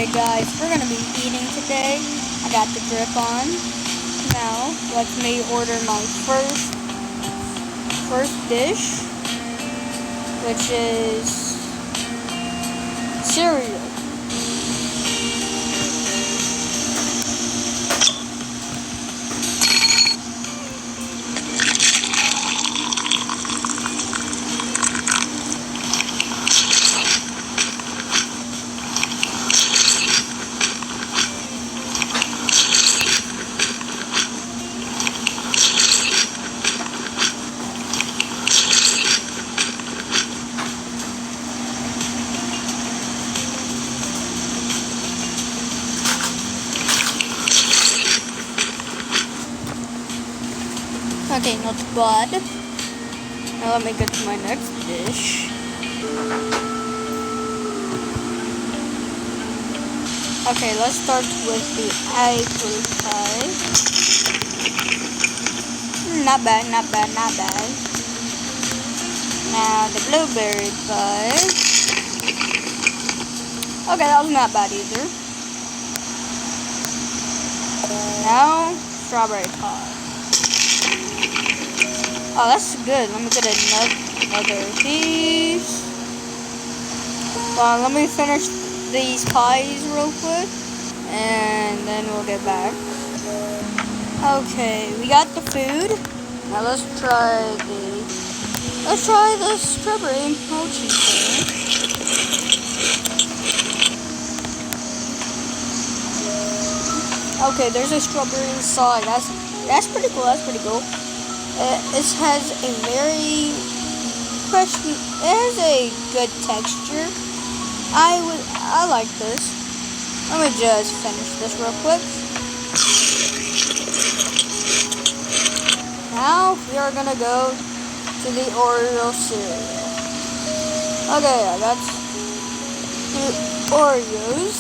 Alright guys, we're gonna be eating today. I got the drip on. Now, let me order my first dish, which is cereal. Okay, not bad. Now let me get to my next dish. Okay, let's start with the apple pie. Not bad, not bad, not bad. Now the blueberry pie. Okay, that was not bad either. Now, strawberry pie. Oh, that's good. Let me get another piece. Well, let me finish these pies real quick, and then we'll get back. Okay, we got the food. Now let's try the strawberry mochi thing. Okay, there's a strawberry inside. That's pretty cool. That's pretty cool. It has a very fresh. It has a good texture. I like this. Let me just finish this real quick. Now we are gonna go to the Oreo cereal. Okay, I got the Oreos.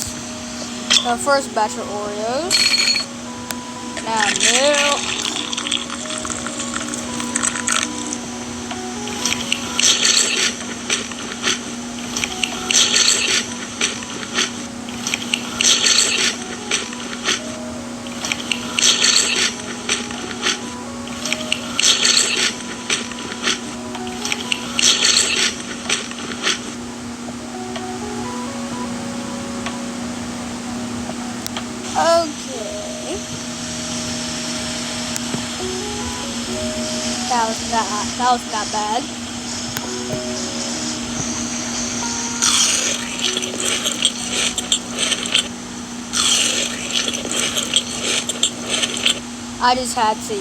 The first batch of Oreos. Now milk. Okay. That was not bad. I just had to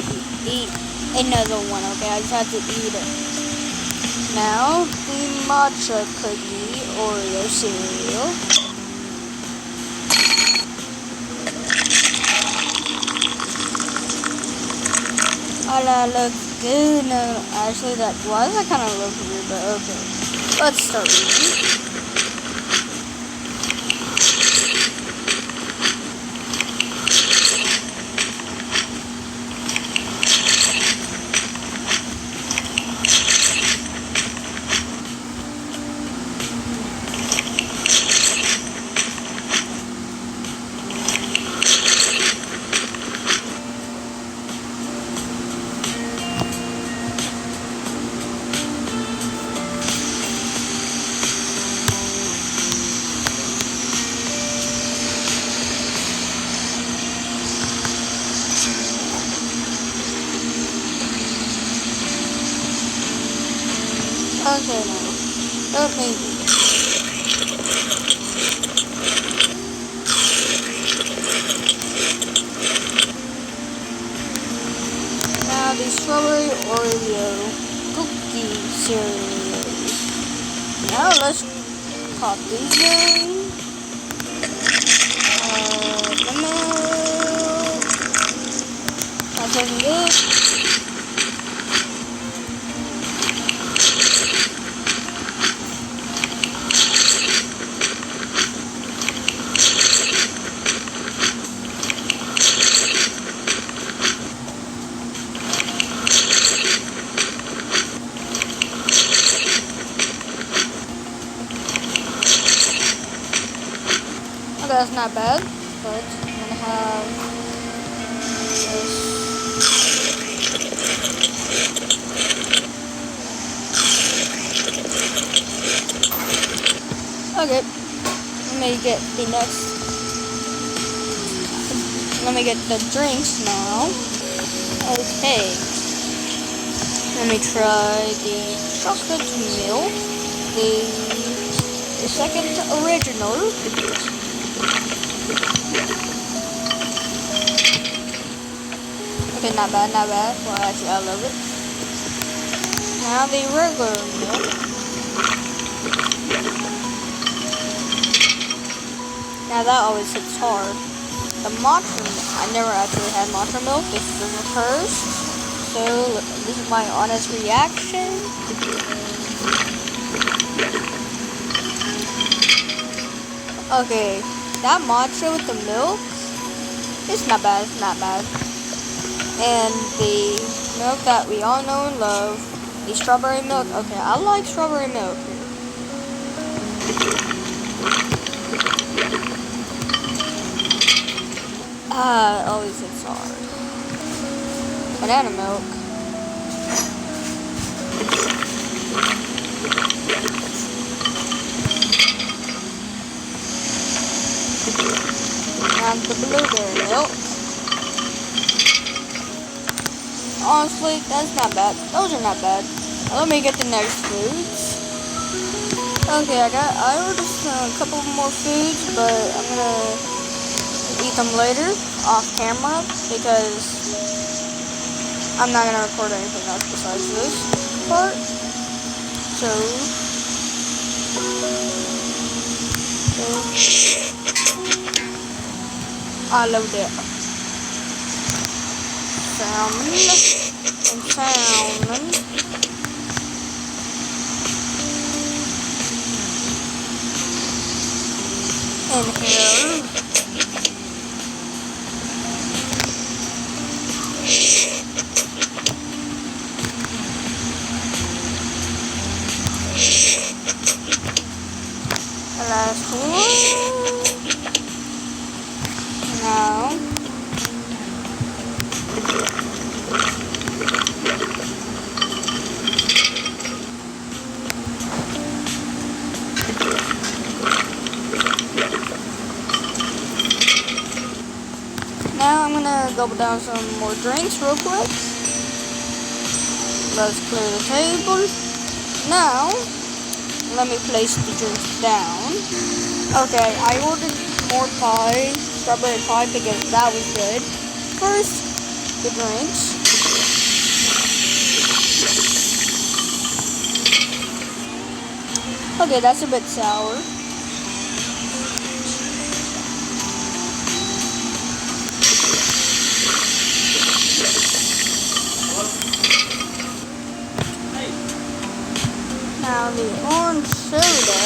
eat another one, okay? I just had to eat it. Now, the matcha cookie Oreo cereal. Oh, that looks good. No, actually, why does that kind of look weird? But okay, let's start eating. Okay, now, okay. Now the strawberry Oreo cookie cereal. Now let's pop these in. The milk. That's looking good. that's not bad, but I'm gonna have this. Okay, let me get the next. Let me get the drinks now. Okay, let me try the chocolate milk, the second original. Okay, not bad, not bad. Well, actually, I love it. Now the regular milk. Now that always hits hard. The matcha, I never actually had matcha milk. This is the first. So this is my honest reaction. Okay, that matcha with the milk, it's not bad, it's not bad. And the milk that we all know and love, the strawberry milk. Okay, I like strawberry milk. It always hits hard. Banana milk. And the blueberry milk. Honestly, that's not bad. Those are not bad. Let me get the next foods. Okay, I ordered a couple more foods, but I'm gonna eat them later off camera because I'm not gonna record anything else besides this part. So I love that. Salmon and salmon. And here. The last one. Now. Now I'm gonna gulp down some more drinks real quick. Let's clear the table. Now, let me place the drinks down. Okay, I ordered more pie, strawberry pie, because that was good. First, the drinks. Okay, that's a bit sour. Now the orange soda.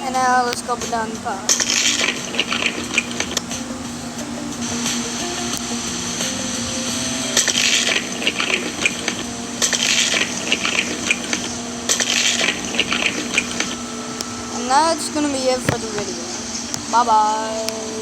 And now let's go down the pie. And that's gonna be it for the video. Bye bye.